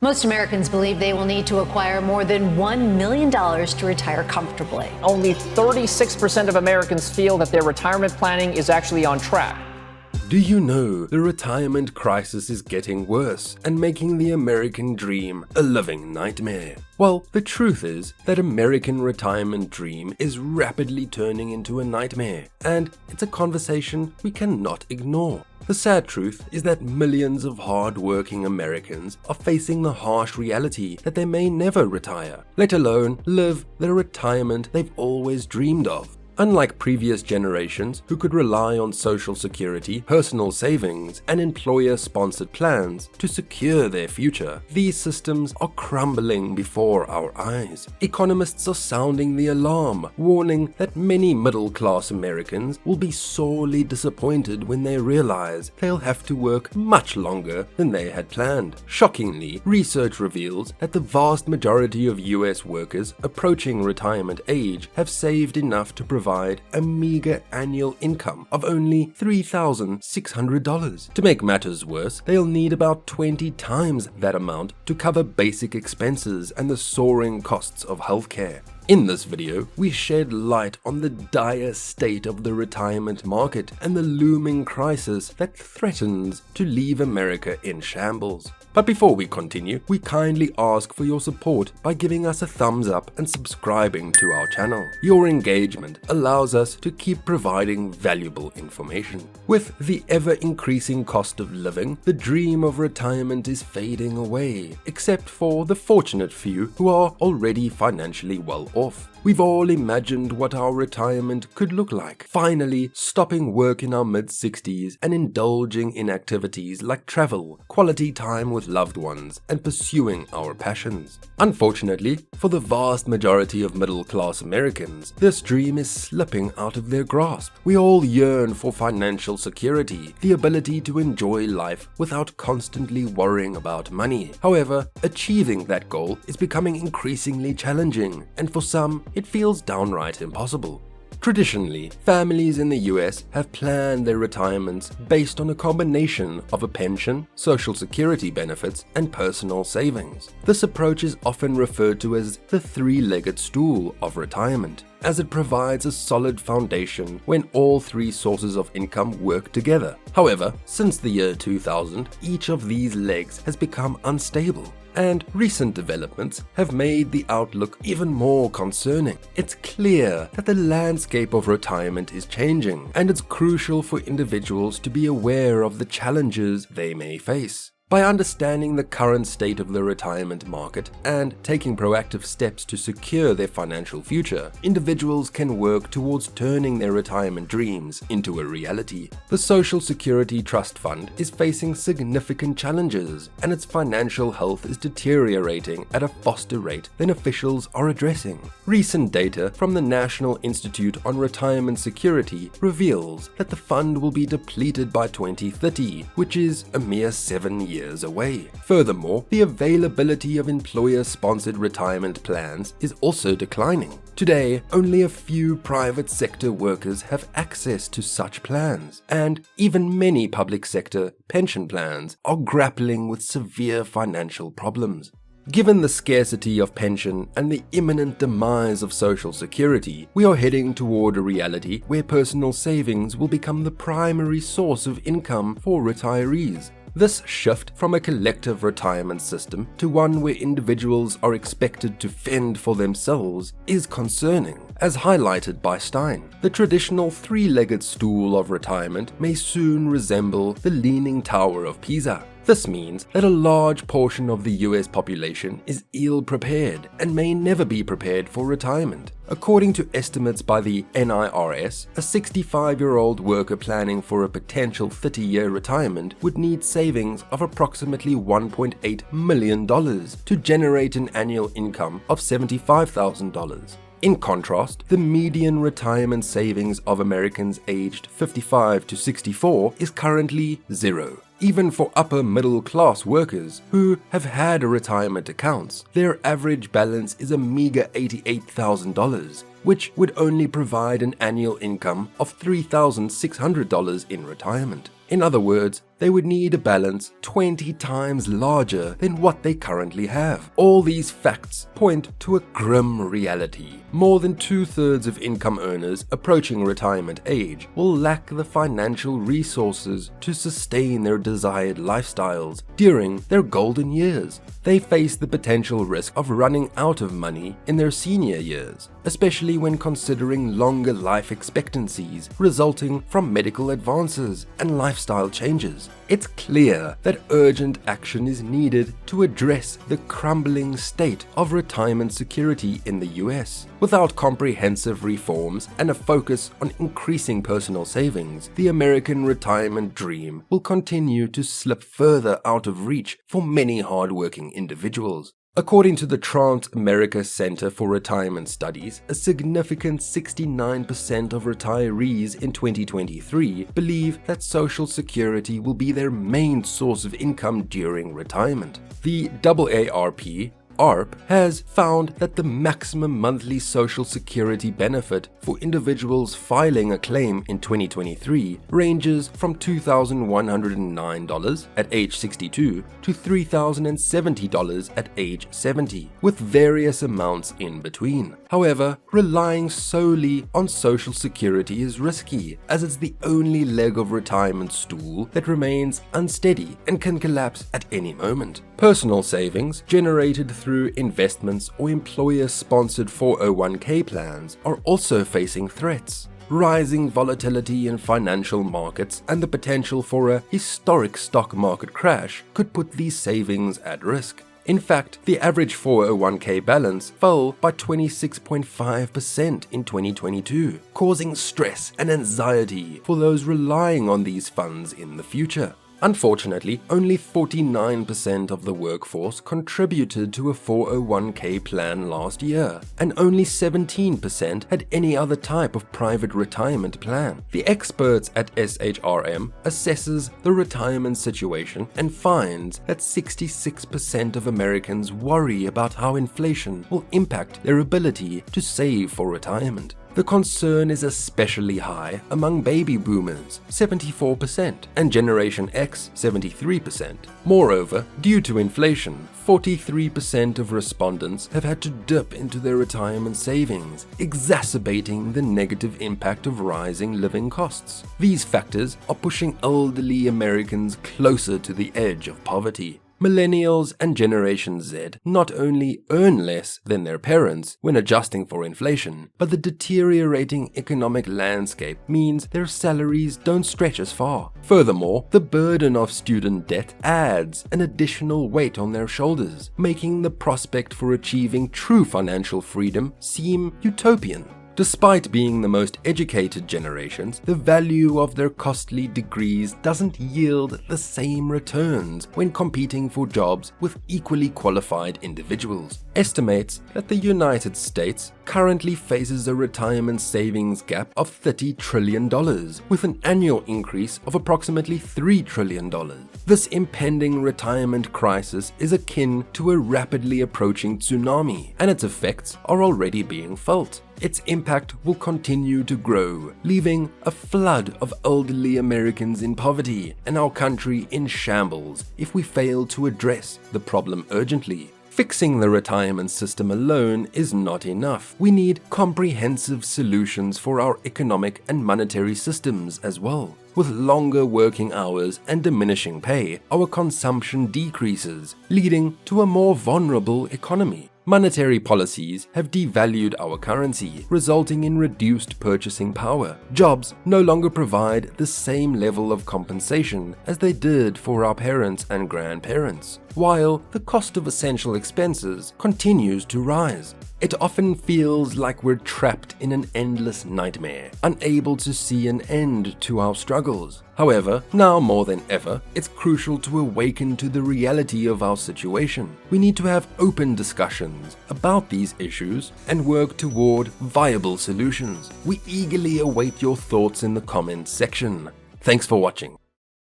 Most Americans believe they will need to acquire more than $1 million to retire comfortably. Only 36% of Americans feel that their retirement planning is actually on track. Do you know the retirement crisis is getting worse and making the American dream a living nightmare? Well, the truth is that American retirement dream is rapidly turning into a nightmare, and it's a conversation we cannot ignore. The sad truth is that millions of hard-working Americans are facing the harsh reality that they may never retire, let alone live the retirement they've always dreamed of. Unlike previous generations who could rely on Social Security, personal savings, and employer-sponsored plans to secure their future, these systems are crumbling before our eyes. Economists are sounding the alarm, warning that many middle-class Americans will be sorely disappointed when they realize they'll have to work much longer than they had planned. Shockingly, research reveals that the vast majority of US workers approaching retirement age have saved enough to provide a meager annual income of only $3,600. To make matters worse, they'll need about 20 times that amount to cover basic expenses and the soaring costs of healthcare. In this video, we shed light on the dire state of the retirement market and the looming crisis that threatens to leave America in shambles. But before we continue, we kindly ask for your support by giving us a thumbs up and subscribing to our channel. Your engagement allows us to keep providing valuable information. With the ever-increasing cost of living, the dream of retirement is fading away, except for the fortunate few who are already financially well off. We've all imagined what our retirement could look like, finally stopping work in our mid-60s and indulging in activities like travel, quality time with loved ones, and pursuing our passions. Unfortunately, for the vast majority of middle-class Americans, this dream is slipping out of their grasp. We all yearn for financial security, the ability to enjoy life without constantly worrying about money. However, achieving that goal is becoming increasingly challenging, and for some, it feels downright impossible. Traditionally, families in the US have planned their retirements based on a combination of a pension, social security benefits, and personal savings. This approach is often referred to as the three-legged stool of retirement, as it provides a solid foundation when all three sources of income work together. However, since the year 2000, each of these legs has become unstable, and recent developments have made the outlook even more concerning. It's clear that the landscape of retirement is changing, and it's crucial for individuals to be aware of the challenges they may face. By understanding the current state of the retirement market and taking proactive steps to secure their financial future, individuals can work towards turning their retirement dreams into a reality. The Social Security Trust Fund is facing significant challenges, and its financial health is deteriorating at a faster rate than officials are addressing. Recent data from the National Institute on Retirement Security reveals that the fund will be depleted by 2030, which is a mere 7 years away. Furthermore, the availability of employer-sponsored retirement plans is also declining. Today, only a few private sector workers have access to such plans, and even many public sector pension plans are grappling with severe financial problems. Given the scarcity of pension and the imminent demise of Social Security, we are heading toward a reality where personal savings will become the primary source of income for retirees. This shift from a collective retirement system to one where individuals are expected to fend for themselves is concerning. As highlighted by Stein, the traditional three-legged stool of retirement may soon resemble the Leaning Tower of Pisa. This means that a large portion of the US population is ill-prepared and may never be prepared for retirement. According to estimates by the NIRS, a 65-year-old worker planning for a potential 30-year retirement would need savings of approximately $1.8 million to generate an annual income of $75,000. In contrast, the median retirement savings of Americans aged 55 to 64 is currently zero. Even for upper middle class workers who have had retirement accounts, their average balance is a meager $88,000, which would only provide an annual income of $3,600 in retirement. In other words, they would need a balance 20 times larger than what they currently have. All these facts point to a grim reality. More than 2/3 of income earners approaching retirement age will lack the financial resources to sustain their desired lifestyles during their golden years. They face the potential risk of running out of money in their senior years, especially when considering longer life expectancies resulting from medical advances and lifestyle changes. It's clear that urgent action is needed to address the crumbling state of retirement security in the US. Without comprehensive reforms and a focus on increasing personal savings, the American retirement dream will continue to slip further out of reach for many hardworking individuals. According to the Trans-America Center for Retirement Studies, a significant 69% of retirees in 2023 believe that Social Security will be their main source of income during retirement. The AARP has found that the maximum monthly Social Security benefit for individuals filing a claim in 2023 ranges from $2,109 at age 62 to $3,070 at age 70, with various amounts in between. However, relying solely on Social Security is risky, as it's the only leg of retirement stool that remains unsteady and can collapse at any moment. Personal savings generated through investments or employer-sponsored 401k plans are also facing threats. Rising volatility in financial markets and the potential for a historic stock market crash could put these savings at risk. In fact, the average 401k balance fell by 26.5% in 2022, causing stress and anxiety for those relying on these funds in the future. Unfortunately, only 49% of the workforce contributed to a 401k plan last year, and only 17% had any other type of private retirement plan. The experts at SHRM assesses the retirement situation and finds that 66% of Americans worry about how inflation will impact their ability to save for retirement. The concern is especially high among baby boomers, 74%, and Generation X, 73%. Moreover, due to inflation, 43% of respondents have had to dip into their retirement savings, exacerbating the negative impact of rising living costs. These factors are pushing elderly Americans closer to the edge of poverty. Millennials and Generation Z not only earn less than their parents when adjusting for inflation, but the deteriorating economic landscape means their salaries don't stretch as far. Furthermore, the burden of student debt adds an additional weight on their shoulders, making the prospect for achieving true financial freedom seem utopian. Despite being the most educated generations, the value of their costly degrees doesn't yield the same returns when competing for jobs with equally qualified individuals. Estimates that the United States currently faces a retirement savings gap of $30 trillion, with an annual increase of approximately $3 trillion. This impending retirement crisis is akin to a rapidly approaching tsunami, and its effects are already being felt. Its impact will continue to grow, leaving a flood of elderly Americans in poverty and our country in shambles if we fail to address the problem urgently. Fixing the retirement system alone is not enough. We need comprehensive solutions for our economic and monetary systems as well. With longer working hours and diminishing pay, our consumption decreases, leading to a more vulnerable economy. Monetary policies have devalued our currency, resulting in reduced purchasing power. Jobs no longer provide the same level of compensation as they did for our parents and grandparents, while the cost of essential expenses continues to rise. It often feels like we're trapped in an endless nightmare, unable to see an end to our struggles. However, now more than ever, it's crucial to awaken to the reality of our situation. We need to have open discussions about these issues and work toward viable solutions. We eagerly await your thoughts in the comments section. Thanks for watching.